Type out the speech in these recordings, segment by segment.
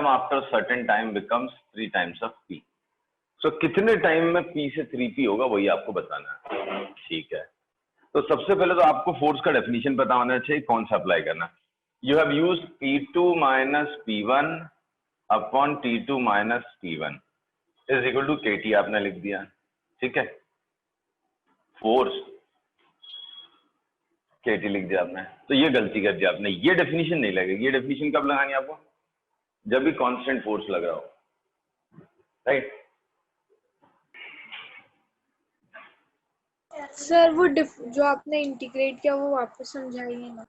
after certain time becomes 3 times of p. So कितने time में p से 3p होगा वही आपको बताना है. ठीक है, तो सबसे पहले तो आपको फोर्स का डेफिनेशन पता होना चाहिए कौन सा अप्लाई करना. You have used P2 minus P1 upon T2 minus P1 is equal to KT आपने लिख दिया. ठीक है, फोर्स KT लिख दिया आपने, तो ये गलती कर दिया आपने. ये डेफिनेशन नहीं लगेगी. ये डेफिनेशन कब लगानी है आपको? जब भी कांस्टेंट फोर्स लग रहा हो, राइट. सर वो जो आपने इंटीग्रेट किया वो वापस समझाइए ना.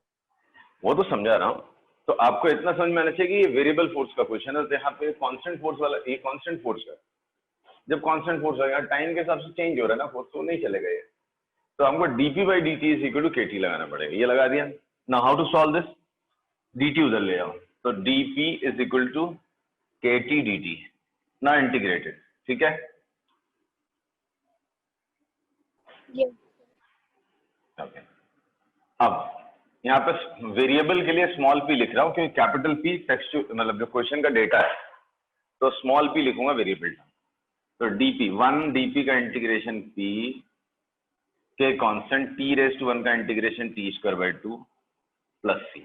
वो तो समझा रहा हूँ. तो आपको इतना समझ में आना चाहिए कि ये वेरिएबल फोर्स का क्वेश्चन है. तो यहाँ पे कांस्टेंट फोर्स वाला, ये कांस्टेंट फोर्स है. जब कांस्टेंट फोर्स होगा टाइम के हिसाब से चेंज हो रहा है ना फोर्स, तो नहीं चलेगा ये. तो हमको dp by dt is equal to KT लगाना पड़ेगा. ये लगा दिया. Now how to solve this? dt उधर ले आओ, तो dp is equal to KT dt ना इंटीग्रेटेड. ठीक है, yes. ओके. अब यहाँ पे वेरिएबल के लिए स्मॉल p लिख रहा हूँ क्योंकि कैपिटल P टेक्स्ट मतलब जो क्वेश्चन का डेटा है, तो स्मॉल p लिखूंगा वेरिएबल. तो dp 1 dp का इंटीग्रेशन p के कांस्टेंट t रेज टू 1 का integration t square by 2 plus c.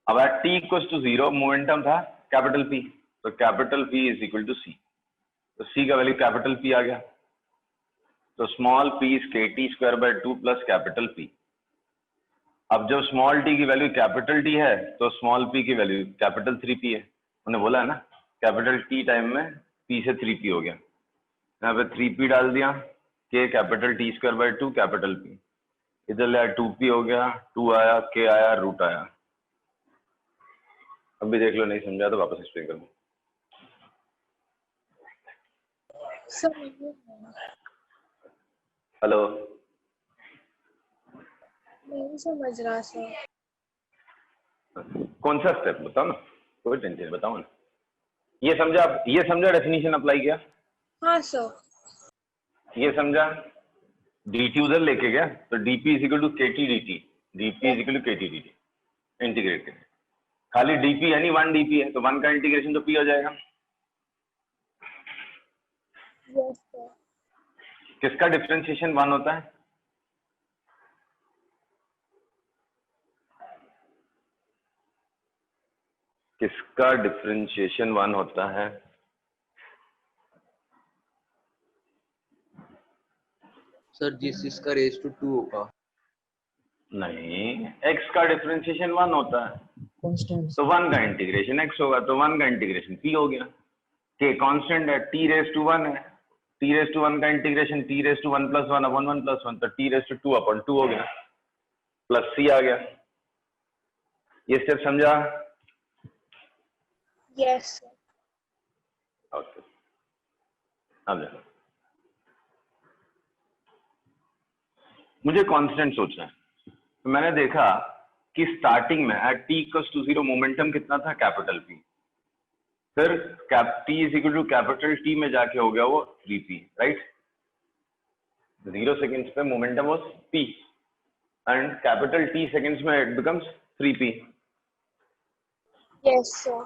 अब t इक्वल टू 0 मोमेंटम था कैपिटल P, तो capital P is equal to c. तो c का वैल्यू कैपिटल P आ गया. तो small p is KT square by 2 plus capital P. अब जब स्मॉल t की वैल्यू कैपिटल T है तो स्मॉल p की वैल्यू कैपिटल 3p है. उन्होंने बोला है ना कैपिटल T टाइम में p से 3p हो गया. यहाँ पे 3p डाल दिया, k capital T square by 2 capital P. इधर ले 2p हो गया, 2 आया, k आया, रूट आया. अभी देख लो, नहीं समझा तो वापस एक्सप्लेन कर दो. हेलो, नहीं समझ रहा सर. कौन सा स्टेप बताओ ना, कोई टेंशन बताओ ना. ये समझा? ये समझा डेफिनेशन अप्लाई किया? हाँ सर. ये समझा? dt उधर लेके गया तो dp is equal to KT dt. dp is equal to KT dt integrate करें. खाली dp यानी 1 dp है, तो 1 का इंटीग्रेशन तो p हो जाएगा. yes sir. किसका डिफरेंशिएशन 1 होता है? किसका डिफरेंशिएशन 1 होता है? सर जिस इसका रेज टू 2 होगा. नहीं, x का डिफरेंशिएशन 1 होता है. कांस्टेंट. तो 1 का इंटीग्रेशन x होगा, तो 1 का इंटीग्रेशन p हो गया. k कांस्टेंट है, t रेज टू 1 है. t रेज टू 1 का integration t raise to 1 plus 1 upon 1 plus 1, तो t रेज टू 2 अपॉन 2 हो गया, प्लस c आ गया. ये स्टेप समझा? yes sir. ओके, अब देखो, मुझे कांस्टेंट सोचना है. तो मैंने देखा कि स्टार्टिंग में at t equals to 0 momentum कितना था? Capital P. फिर t is equal to capital T में जाके हो गया वो 3p, राइट. 0 सेकेंड्स पे momentum was p and capital T seconds में it becomes 3p. yes sir.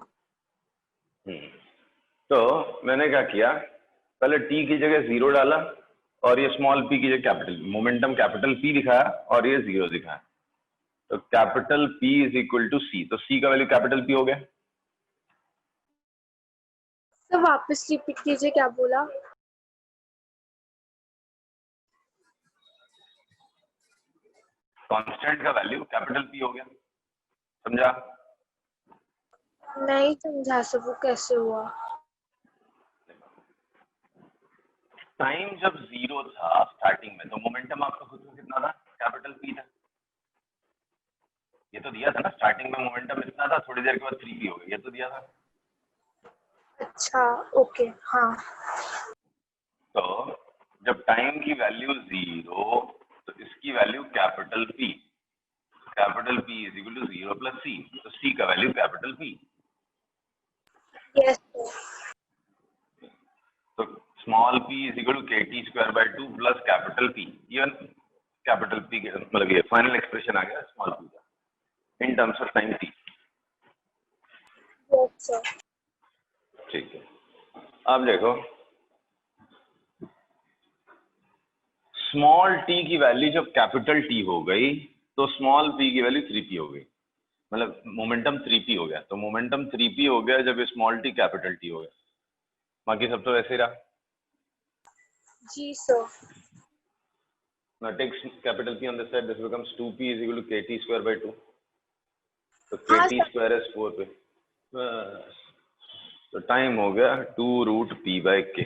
तो मैंने क्या किया, पहले t की जगह 0 डाला और ये स्मॉल p की जगह कैपिटल मोमेंटम कैपिटल P दिखाया और ये 0 दिखाया. तो capital P is equal to c, तो c का वैल्यू कैपिटल P हो गया. सर वापस रिपीट कीजिए, क्या बोला? कांस्टेंट का वैल्यू कैपिटल P हो गया. समझा? नहीं समझा सर, वो कैसे हुआ? टाइम जब 0 था स्टार्टिंग में, तो मोमेंटम आपका खुद में कितना था? कैपिटल P था. ये तो दिया था ना स्टार्टिंग में मोमेंटम इतना था, थोड़ी देर के बाद 3p हो गया, ये तो दिया था. अच्छा ओके हाँ. तो जब टाइम की वैल्यू 0, तो इसकी value capital P. Capital P is equal to 0 plus c, तो c का value capital P. yes sir. तो small p is equal to KT square by 2 plus capital P. Even capital P के मतलब ये final expression आ गया small p का in terms of time t. Yes, sir. ठीक है, अब देखो स्मॉल टी की वैल्यू जब कैपिटल टी हो गई तो स्मॉल पी की वैल्यू 3p हो गई, मतलब मोमेंटम 3p हो गया। तो मोमेंटम 3p हो गया जब स्मॉल टी कैपिटल टी हो गया, बाकी सब तो वैसे ही रहा। जी sir. Now take capital P on this side, this becomes 2p is equal to kt square by 2. So हाँ kt sir. square is 4p. तो टाइम हो गया 2 root p by k.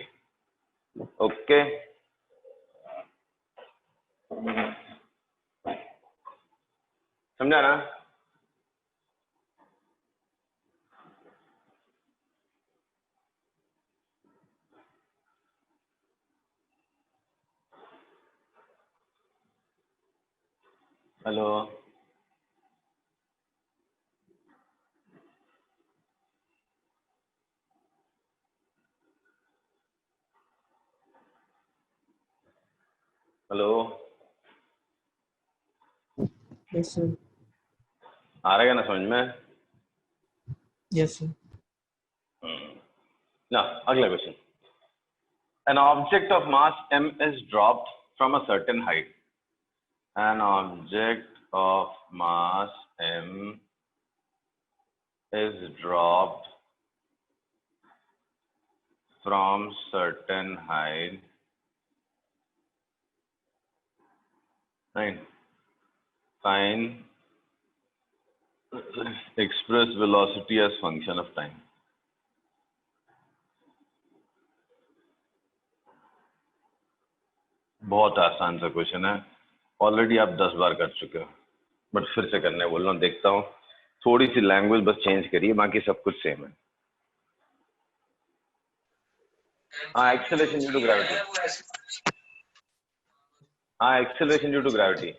Okay, समझा ना? Hello, hello, Yes, sir. आ रहेगा ना समझ में? Yes, sir. ना अगला question, an object of mass m is dropped from a certain height. An object of mass m is dropped from certain height. Right. Find express velocity as function of time. बहुत आसान सा question है, already आप 10 बार कर चुके हो, but फिर से करने बोल रहा हूँ, देखता हूँ थोड़ी सी लैंग्वेज बस चेंज करिए, बाकी सब कुछ सेम है। हाँ, एक्सेलरेशन ड्यू टू ग्रेविटी। हाँ, एक्सेलरेशन ड्यू टू ग्रेविटी।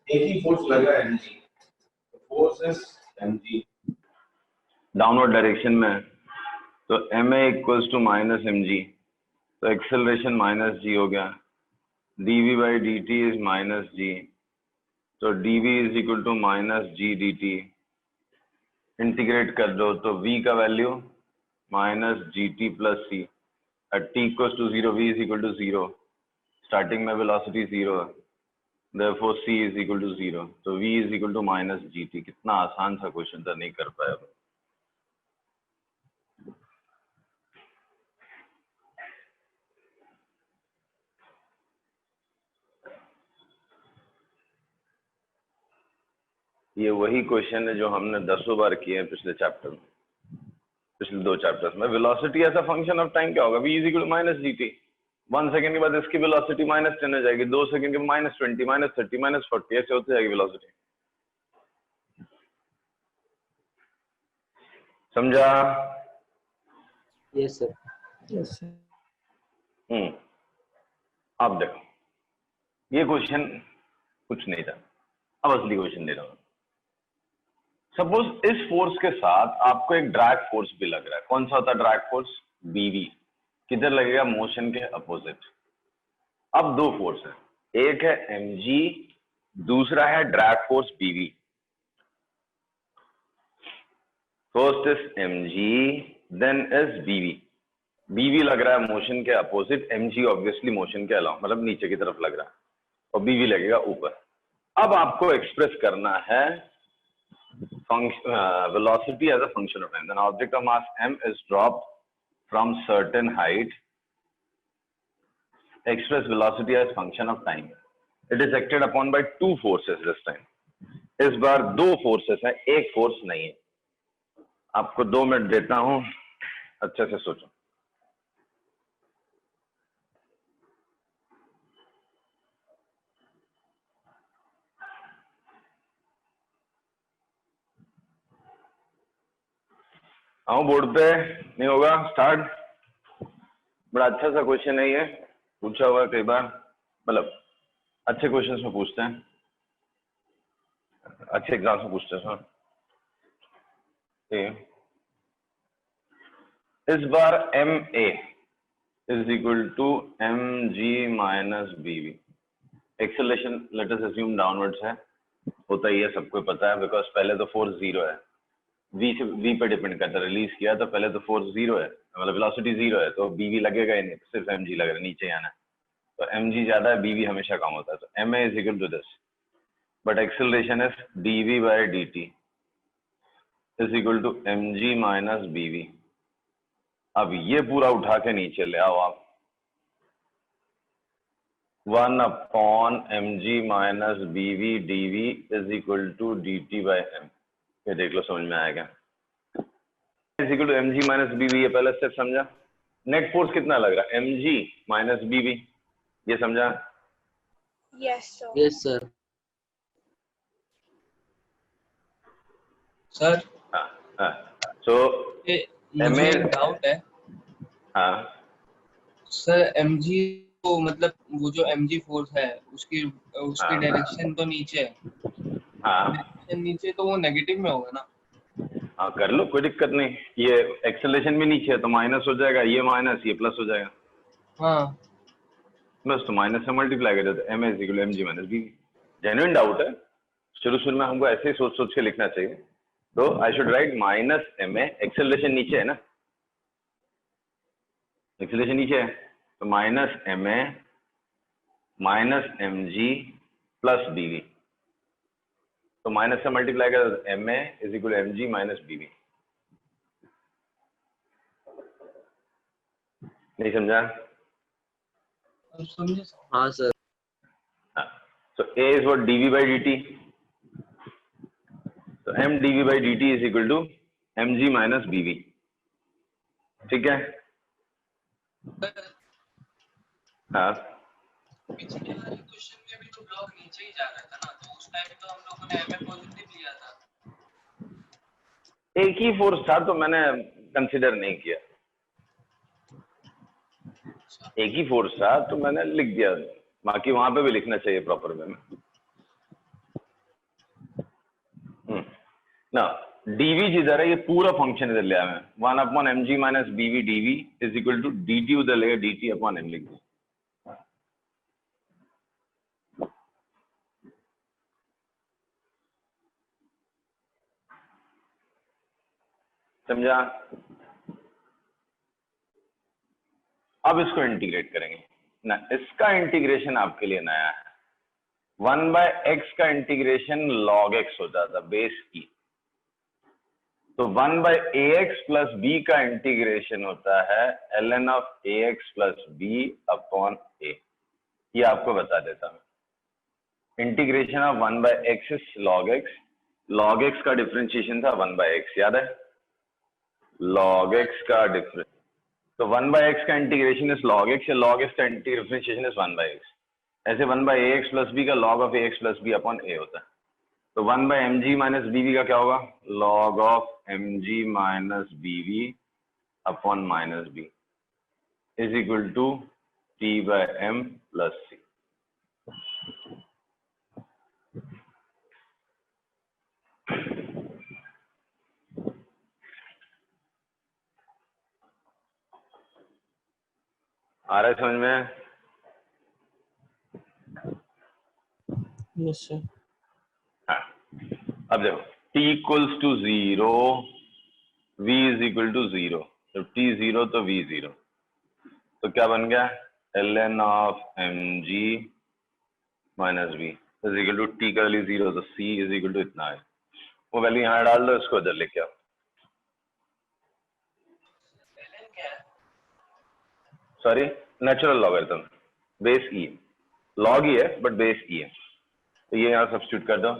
एक ही फोर्स लगा है mg, force is mg downward direction में, तो ma equals to minus mg, तो एक्सेलरेशन माइनस g हो गया, dv by dt is minus g, तो dv is equal to minus g dt। Integrate कर दो तो v का value minus gt plus c, at t equals to 0 v is equal to 0, starting में velocity 0 है, therefore c is equal to 0, तो v is equal to minus gt। कितना आसान सा क्वेश्चन था, नहीं कर पाया। ये वही क्वेश्चन है जो हमने 10 बार किए हैं पिछले चैप्टर में, पिछले 2 चैप्टर्स में। Velocity as a function of time क्या होगा? v is equal to minus gt। 1 second के बाद इसकी वेलोसिटी -10 हो जाएगी, 2 सेकंड के बाद -20, -30, -40, ऐसे होते जाएगी वेलोसिटी। समझा? Yes, sir. Yes, sir. अब देखो, ये क्वेश्चन कुछ नहीं था, अब असली क्वेश्चन दे रहा हूं। सपोज इस फोर्स के साथ आपको एक ड्रैग फोर्स भी लग रहा है। कौन सा होता है ड्रैग फोर्स? बीवी। किधर लगेगा? मोशन के अपोजिट। अब 2 फोर्स है, एक है mg, दूसरा है drag force B V. First is mg, then is B V. BV लग रहा है मोशन के अपोजिट, mg ऑब्वियसली मोशन के अलाउ मतलब नीचे की तरफ लग रहा है, और BV लगेगा ऊपर। अब आपको एक्सप्रेस करना है velocity as a function of time. Then object of mass m is dropped from certain height. Express velocity as function of time. It is acted upon by two forces this time. इस बार दो forces हैं, एक force नहीं है। आपको 2 minute देता हूं, अच्छे से सोचो। आओ बोर्ड पे, नहीं होगा स्टार्ट। बड़ा अच्छा सा क्वेश्चन है ये, पूछा हुआ कई बार, मतलब अच्छे क्वेश्चंस में पूछते हैं, अच्छे एग्जाम्स में पूछते हैं। इस बार M A is equal to M ji minus B V. Acceleration let us assume downwards है, होता ही है, सबको पता है, बिकॉज पहले तो फोर्स 0 है, वी पे डिपेंड करता है। रिलीज किया तो पहले तो फोर्स 0 है, मतलब वेलोसिटी 0 है, तो बीवी लगेगा ही नहीं, सिर्फ एम जी लग रहा है, नीचे आना है, तो एम जी ज्यादा है, बीवी हमेशा कम होता है, तो M A is equal to this, but acceleration is D V by D T is equal to M ji minus B V. अब ये पूरा उठा के नीचे ले आओ आप, 1 upon M G minus B V D V is equal to D T by M. ये देख लो समझ में आएगा, is equal to M ji minus B V, ये पहले स्टेप समझा। नेट फोर्स कितना लग रहा है, एम जी माइनस बीवी, ये समझा। Yes sir. Yes, sir. Sir, सो मुझे एक डाउट है हाँ सर। mg तो मतलब वो जो mg फोर्स है उसकी हाँ। डायरेक्शन तो नीचे है, हाँ डायरेक्शन नीचे तो वो नेगेटिव में होगा ना। हाँ, कर लो, कोई दिक्कत नहीं। ये एक्सेलरेशन भी नीचे है तो माइनस हो जाएगा, ये माइनस ये प्लस हो जाएगा, हाँ बस तो माइनस से मल्टीप्लाई कर देते, M is equal M ji minus B. Genuine doubt है, शुरू में हमको ऐसे ही सोच सोच के लिखना चाहिए, तो I should write minus M A, acceleration नीचे है ना, एक्सेलरेशन नीचे है, तो minus M A minus M G plus B V, तो माइनस से मल्टीप्लाई कर M A is equal M ji minus B V. नहीं समझा? समझे। हाँ सर। So A is what, dV by dt. So m dV by dt is equal to mg minus bv. ठीक है? हाँ। पिछले वाले क्वेश्चन में भी तो ब्लॉक नीचे ही जा रहा था ना, तो उस टाइम तो हम लोगों ने एम पॉजिटिव लिया था। एक ही फोर्स था तो मैंने कंसिडर नहीं किया, एक ही फोर्स था तो मैंने लिख दिया, बाकी वहां पे भी लिखना चाहिए प्रॉपर वे में ना। डीवी जिधर है ये पूरा फंक्शन इधर ले आया मैं, 1 upon M G minus B V D V is equal to D T, उधर लेगा डी टी अपॉन एम लिख दिया। समझा? अब इसको इंटीग्रेट करेंगे ना, इसका इंटीग्रेशन आपके लिए नया है। 1 बाय एक्स का इंटीग्रेशन लॉग एक्स हो जाता बेस की, तो 1 by A X plus B का इंटीग्रेशन होता है ln of A X plus B upon A. ये आपको बता देता हूं, integration of 1 by X is log X, log X का डिफरेंशिएशन था 1 बाय एक्स, याद है? लॉग एक्स का डिफरेंस, तो 1 बाय एक्स का इंटीग्रेशन इज लॉग एक्स, या लॉग एक्स का डिफरेंशिएशन इज 1 बाय एक्स। ऐसे 1 by A X plus B का log of A X plus B upon A होता है, तो 1 by M ji minus B V का क्या होगा, log of M ji minus B we upon minus B is equal to T by M plus C. आ रहा है समझ में? Yes, sir. हाँ, अब देखो t equals to 0, v is equal to 0, तो t 0 तो v 0, तो क्या बन गया, ln of mg minus B is equal to T का वैल्यू 0, तो c इज इक्वल टू इतना है, वो वैल्यू यहाँ डाल दो, इसको इधर लेके आओ। ln क्या है? सॉरी, नेचुरल लॉगरिथम, बेस ई, लॉग ही है बट बेस ई है, तो ये यहाँ सब्स्टिट्यूट कर दो,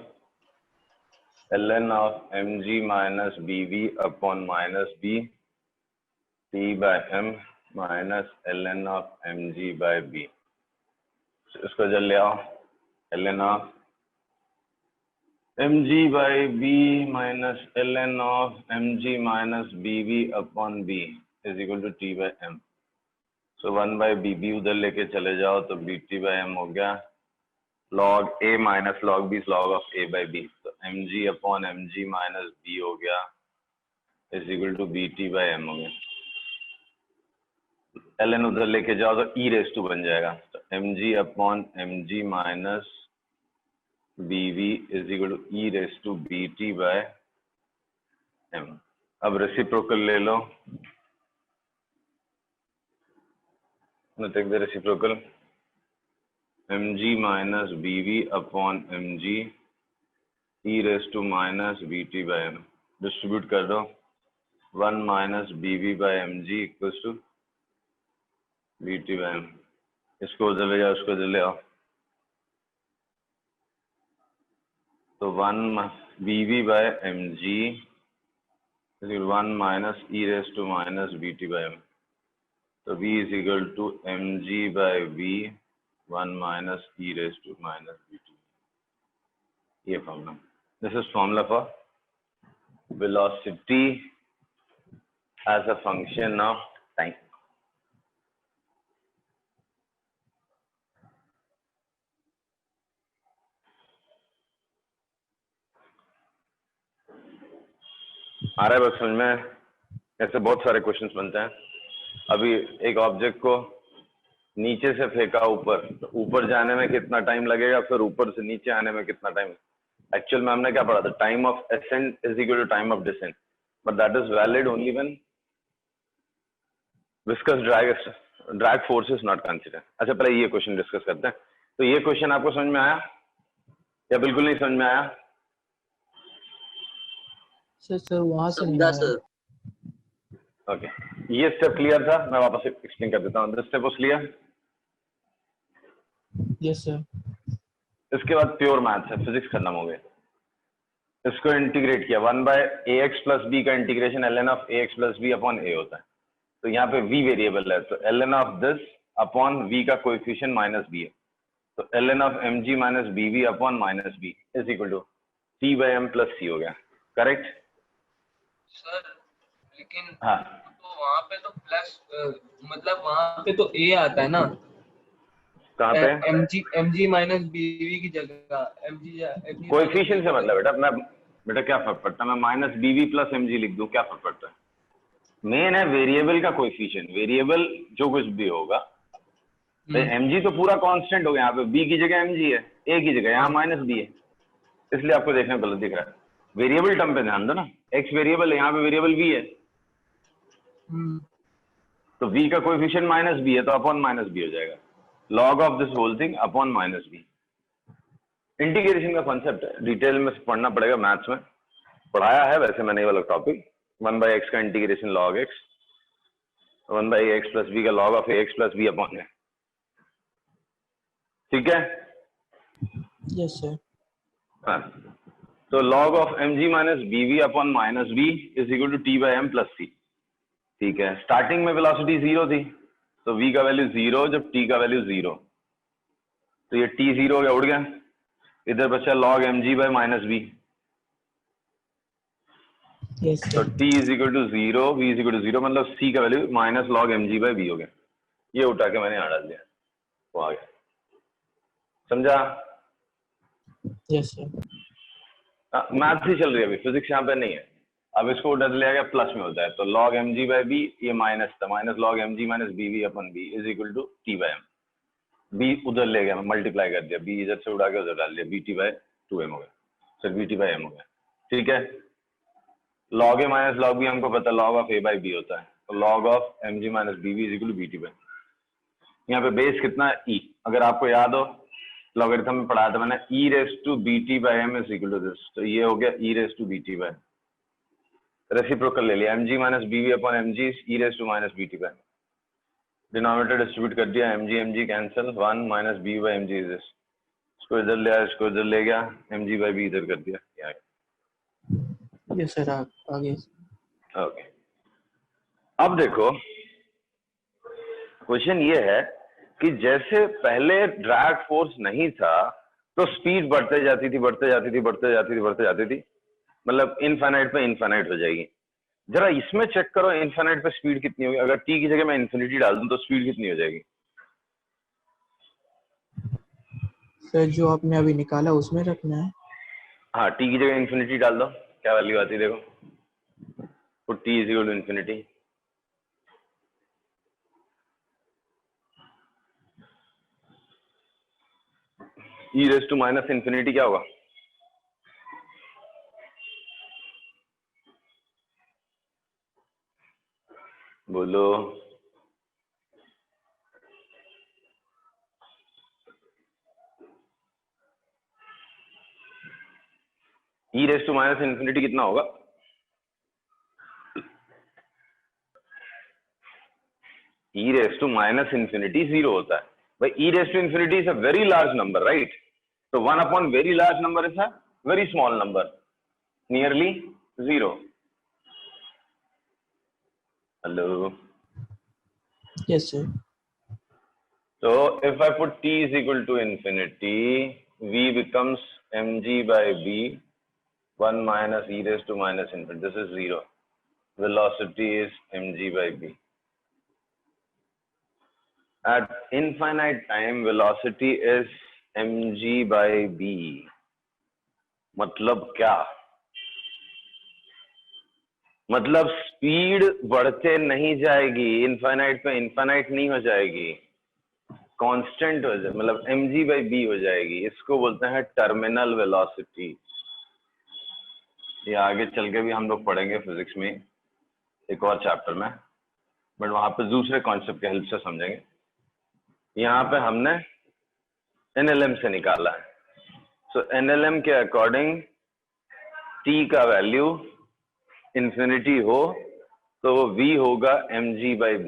ln of mg minus bv upon minus b t by m minus ln of mg by b, इसको इधर ले आओ, ln of mg by b minus ln of mg minus bv upon b is equal to t by m। So 1 by bb उधर लेके चले जाओ तो bt by m हो गया, log a minus log b log of a by b, तो mg upon mg minus b हो गया is equal to bt by m हो गया। ln उधर लेके जाओ तो e रेस टू बन जाएगा, तो mg upon mg minus bv is equal to e raise to bt by m। अब रेसिप्रोकल ले लो, take the reciprocal, mg minus bv upon mg e raise to minus bt by m, distribute कर दो, 1 minus bv by mg equals to bt by m, इसको उधर ले जाओ, उसको उधर ले आओ, तो 1 bv by mg 1 minus e raise to minus bt by m, तो v is equal to mg by v 1 minus e raise to minus bt, ये formula, this is formula for velocity as a function of time. आ रहा है बस समझ में? ऐसे बहुत सारे क्वेश्चंस बनते हैं। अभी एक ऑब्जेक्ट को नीचे से फेंका ऊपर, तो ऊपर जाने में कितना टाइम लगेगा, फिर ऊपर से नीचे आने में कितना टाइम। एक्चुअल में हमने क्या पढ़ा था, time of ascent is equal to time of descent, but that is valid only when viscous drag force is not consider. अच्छा पहले ये क्वेश्चन डिस्कस करते हैं। तो ये क्वेश्चन आपको समझ में आया या बिल्कुल नहीं समझ में आया? सर वहां से नहीं समझा आया। सर। ओके, ये स्टेप क्लियर था, मैं वापस एक्सप्लेन कर देता हूँ। This step was clear? Yes sir. इसके बाद प्योर मैथ्स है, फिजिक्स खत्म हो गए। इसको इंटीग्रेट किया, 1 by A X plus B का integration ln of A X plus B upon A होता है। तो यहाँ पे v वेरिएबल है, तो ln of this upon v का कोएफिशिएंट माइनस b है, तो ln of mg minus bv upon minus b is equal to t by m plus c हो गया। करेक्ट सर लेकिन हाँ, तो वहाँ पे तो प्लस मतलब वहाँ पे तो a आता है ना, कहाँ पे? mg माइनस bv की जगह mg कोएफिशिएंट से मतलब बेटा क्या फर्क पड़ता है, मैं माइनस bv प्लस mg लिख दूं, क्या फर्क पड़ता है? मेन है वेरिएबल का कोएफिशिएंट, वेरिएबल जो कुछ भी होगा। तो mg तो पूरा कांस्टेंट हो गया, यहाँ पे b की जगह mg है, a की जगह यहाँ माइनस b है, इसलिए आपको देखने में गलत दिख रहा है। वेरिएबल टर्म पे ध्यान दो ना, x वेरिएबल है, यहाँ पे वेरिएबल v है, तो v का कोएफिशिएंट माइनस b है, तो अपॉन माइनस b हो जाएगा, log of this whole thing upon minus b। Integration का कॉन्सेप्ट है, डिटेल में पढ़ना पड़ेगा, मैथ्स में पढ़ाया है वैसे मैंने ये वाला टॉपिक। 1 बाई एक्स का integration log X, 1 by X plus B का log of X plus B upon है, ठीक है? Yes sir. हाँ, तो log of mg minus bv upon minus b is equal to t by m plus c, ठीक है? Starting में velocity 0 थी, तो v का वैल्यू 0 जब t का वैल्यू 0, तो ये t 0 हो गया, उड़ गया, इधर बचा log mg by minus b, yes तो sir. t is equal to 0, v is equal to 0, मतलब c का value minus log mg by b हो गया। ये उठा के मैंने यहाँ डाल दिया, वो आ गया, समझा? Yes sir. मैथ्स ही चल रही है अभी, फिजिक्स यहाँ पे नहीं है। अब इसको उधर ले गया, प्लस में होता है, तो log mg बाय b ये माइनस था, minus log mg minus bv upon b is equal to t by m, b उधर ले गया, मल्टीप्लाई कर दिया, b इधर से उड़ा के उधर डाल दिया, bt बाय 2m हो गया, सर bt बाय m हो गया, ठीक है? log a minus log b हमको पता log of a by b होता है, तो log of mg minus bv is equal to bt by, यहाँ पे बेस कितना है ई, अगर आपको याद हो लॉगरिथम में पढ़ाया था मैंने, e raise to b t by m is equal to this, तो ये हो गया e raise to b t by, reciprocal ले लिया, m ji minus B we upon M g e raise to minus b t by, denominator distribute कर दिया, m g cancel, 1 minus b by m g is this, इसको इधर ले आया, इसको इधर ले गया, एम जी बाई बी इधर कर दिया, यहाँ यस सर आगे ओके। अब देखो क्वेश्चन ये है कि जैसे पहले ड्रैग फोर्स नहीं था तो स्पीड बढ़ते जाती थी, बढ़ते जाती थी, बढ़ते जाती थी, बढ़ते जाती थी, मतलब इनफाइनाइट पे इनफाइनाइट हो जाएगी। जरा इसमें चेक करो इनफाइनाइट पे स्पीड कितनी होगी, अगर टी की जगह मैं इन्फिनिटी डाल दूं तो स्पीड कितनी हो जाएगी? सर जो आपने अभी निकाला उसमें रखना है। हाँ, टी की जगह इन्फिनिटी डाल दो, क्या वैल्यू आती है देखो, put t is equal to infinity, e raise to minus infinity क्या होगा? बोलो। E raise to minus infinity कितना होगा? E raise to minus infinity 0 होता है भाई, e raise to infinity is a very large number right, तो 1 upon very large number is a very small number, nearly 0। Hello, yes sir. so if I put t is equal to infinity, v becomes mg by b 1 minus e raised to minus infinity, this is 0, velocity is mg by b. At infinite time velocity is mg by b, मतलब क्या? मतलब speed बढ़ते नहीं जाएगी, infinite पे infinite नहीं हो जाएगी, कांस्टेंट हो जाए, मतलब mg by b हो जाएगी, इसको बोलते हैं टर्मिनल वेलोसिटी। ये आगे चल के भी हम लोग पढ़ेंगे फिजिक्स में एक और चैप्टर में, बट वहां पे दूसरे कॉन्सेप्ट के हेल्प से समझेंगे। यहाँ पे हमने एनएलएम से निकाला है, सो एनएलएम के अकॉर्डिंग टी का वैल्यू इन्फिनिटी हो तो वो v होगा mg by b,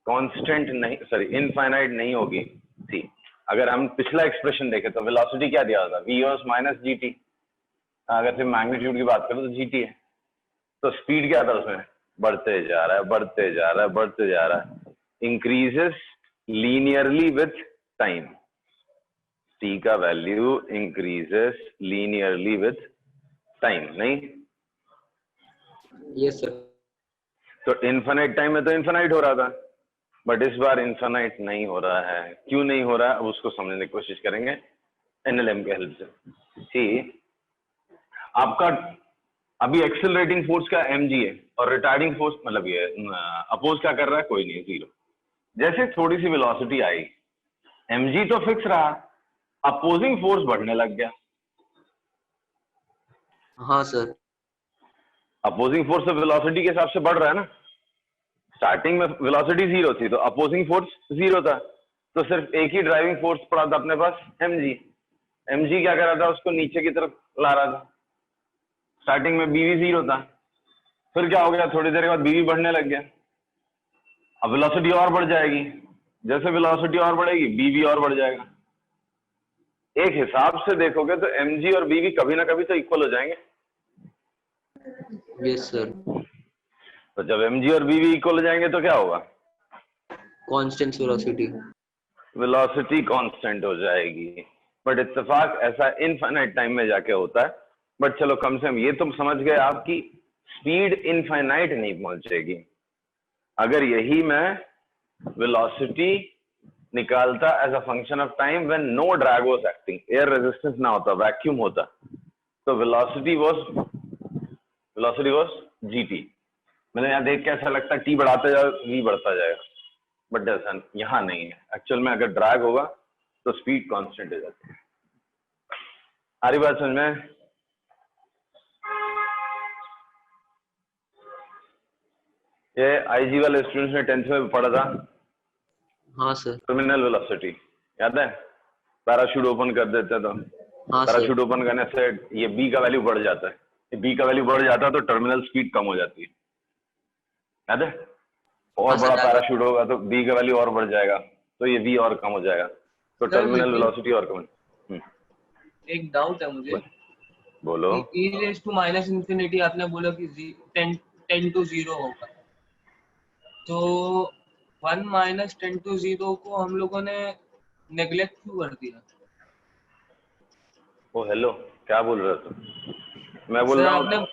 कांस्टेंट नहीं, सॉरी इनफाइनाइट नहीं होगी। सी अगर हम पिछला एक्सप्रेशन देखें तो वेलोसिटी क्या दिया था, v ओस माइनस जी टी, अगर सिर्फ मैग्नीट्यूड की बात करें तो जीटी है, तो स्पीड क्या था उसमें, बढ़ते जा रहा है, बढ़ते जा रहा है, बढ़ते जा रहा है, increases linearly with time, t का value increases linearly with time, नहीं? Yes sir. तो इन्फिनाइट टाइम में तो इन्फिनाइट हो रहा था, बट इस बार इन्फिनाइट नहीं हो रहा है, क्यों नहीं हो रहा है अब उसको समझने की कोशिश करेंगे एनएलएम के हेल्प से। ठीक, आपका अभी एक्सेलरेटिंग फोर्स का mg है और रिटार्डिंग फोर्स मतलब ये अपोज क्या कर रहा है, कोई नहीं, 0। जैसे थोड़ी सी वेलोसिटी आई, mg तो फिक्स रहा, अपोजिंग फोर्स बढ़ने लग गया, हाँ सर। अपोजिंग फोर्स तो वेलोसिटी के हिसाब से बढ़ रहा है ना, स्टार्टिंग में वेलोसिटी 0 थी तो अपोजिंग फोर्स 0 था, तो सिर्फ एक ही ड्राइविंग फोर्स पड़ा था अपने पास, mg क्या कर रहा था, उसको नीचे की तरफ ला रहा था। स्टार्टिंग में bv 0 था, फिर क्या हो गया, थोड़ी देर के बाद bv बढ़ने लग गया, अब वेलोसिटी और बढ़ जाएगी, जैसे वेलोसिटी और बढ़ेगी bv और बढ़ जाएगा। एक हिसाब से देखोगे तो mg और bv कभी ना कभी तो इक्वल हो जाएंगे। Yes sir. तो जब mg और bv इक्वल हो जाएंगे तो क्या होगा, कांस्टेंट वेलोसिटी, वेलोसिटी कांस्टेंट हो जाएगी, बट इत्तेफाक ऐसा इनफाइनाइट टाइम में जाके होता है। बट चलो कम से कम ये तुम समझ गए आपकी स्पीड इनफाइनाइट नहीं पहुंचेगी। अगर यही मैं वेलोसिटी निकालता as a function of time when no drag was acting, air resistance ना होता, वैक्यूम होता, तो वेलोसिटी वाज जीटी। मैंने यहाँ देख के ऐसा लगता है टी बढ़ाते जाओ वी बढ़ता जाएगा, बट ऐसा यहाँ नहीं है, एक्चुअल में अगर ड्रैग होगा तो स्पीड कांस्टेंट हो जाती है। आ रही बात समझ में? ये आईजी वाले स्टूडेंट्स ने 10th में पढ़ा था, हाँ सर। टर्मिनल वेलोसिटी याद है, पैराशूट ओपन कर देते हैं तो हाँ सर। पैराशूट ओपन करने से ये बी का वैल्यू बढ़ जाता है, बी का वैल्यू बढ़ जाता है तो टर्मिनल स्पीड कम हो जाती है, याद है। और हाँ सर, बड़ा याद है। पैराशूट होगा तो बी का वैल्यू और बढ़ जाएगा तो ये बी और कम हो जाएगा, तो सर, टर्मिनल लेकिन वेलोसिटी और कम। एक डाउट है मुझे बोलो। कि e raise to minus infinity आपने बोला कि 10 to 0 होगा, तो 1 माइनस 10 to 0 को हम लोगों ने नेग्लेक्ट क्यों कर दिया? ओ हेलो, क्या बोल रहे हो तुम? मैं बोल सर रहा आपने हूँ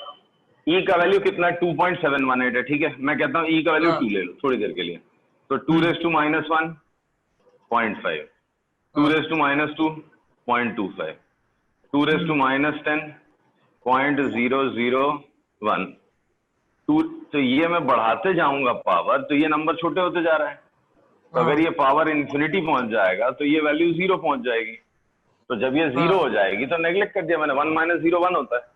ई का वैल्यू कितना 2.718 है, ठीक है। मैं कहता हूँ ई का वैल्यू हाँ। 2 ले लो थोड़ी देर के लिए, तो 2 raise to minus 1 0.5, 2 raise to minus 2 0.25, 2 raise to minus 10 0.001, 2, तो ये मैं बढ़ाते जाऊंगा पावर तो ये नंबर छोटे होते जा रहा है, तो अगर ये पावर इन्फिनिटी पहुंच जाएगा तो ये वैल्यू 0 पहुंच जाएगी, तो जब ये 0 हो जाएगी तो नेग्लेक्ट कर दिया मैंने, 1 माइनस 0 1 होता है।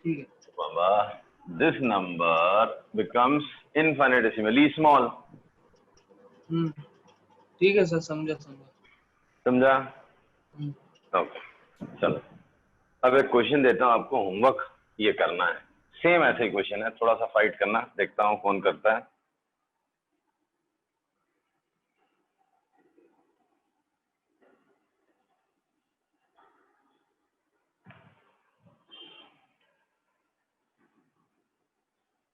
ठीक है। बाबा दिस नंबर बिकम्स इनफिनिटेसिमली स्मॉल। ठीक है सर, समझा। समझा? ओके, चलो अब एक क्वेश्चन देता हूँ आपको, होमवर्क ये करना है, सेम ऐसे ही क्वेश्चन है, थोड़ा सा फाइट करना, देखता हूँ कौन करता है।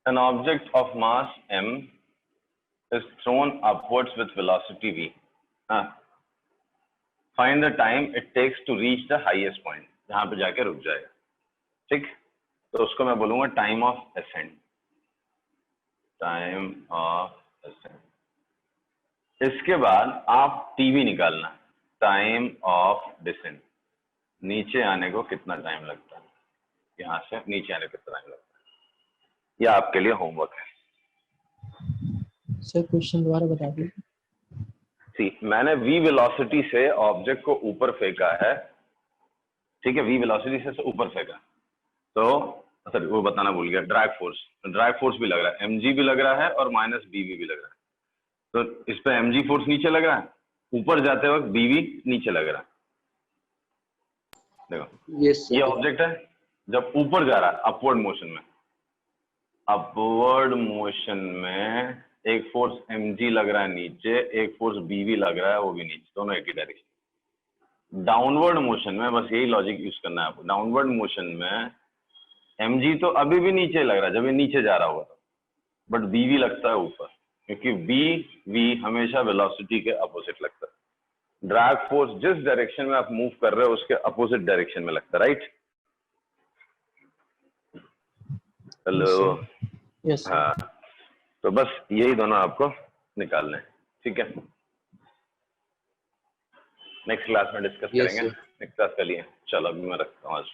An object of mass m is thrown upwards with velocity v. Find the time it takes to reach the highest point, जहां पे जाके रुक जाएगा, ठीक। तो उसको मैं बोलूंगा time of ascent, time of ascent. इसके बाद आप टीवी निकालना, टाइम ऑफ डिसेंट, नीचे आने को कितना टाइम लगता है, यहाँ से नीचे आने को कितना टाइम लगता है, यह आपके लिए होमवर्क है। सर क्वेश्चन दोबारा बता दीजिए। मैंने v वेलोसिटी से ऑब्जेक्ट को ऊपर फेंका है, ठीक है, v वेलोसिटी से ऊपर फेंका, तो सर वो बताना भूल गया, ड्रैग फोर्स भी लग रहा है, mg भी लग रहा है और माइनस bv भी लग रहा है, तो इस पे mg फोर्स नीचे लग रहा है, ऊपर जाते वक्त bv नीचे लग रहा है। देखो यस ये ऑब्जेक्ट है, जब ऊपर जा रहा है अपवर्ड मोशन में एक फोर्स mg लग रहा है नीचे, एक फोर्स bv लग रहा है वो भी नीचे, दोनों एक ही डायरेक्शन। डाउनवर्ड मोशन में बस यही लॉजिक यूज करना है आपको, डाउनवर्ड मोशन में mg तो अभी भी नीचे लग रहा है जब ये नीचे जा रहा होगा तो, बट bv लगता है ऊपर, क्योंकि bv हमेशा वेलोसिटी के अपोजिट लगता है। ड्रैग फोर्स जिस डायरेक्शन में आप मूव कर रहे हो उसके अपोजिट डायरेक्शन में लगता है, राइट? Hello, yes sir. हाँ, तो बस यही दोनों आपको निकालना है, ठीक है। नेक्स्ट क्लास में डिस्कस Yes, करेंगे, sir. नेक्स्ट क्लास के लिए। चलो अभी मैं रखता हूँ आज।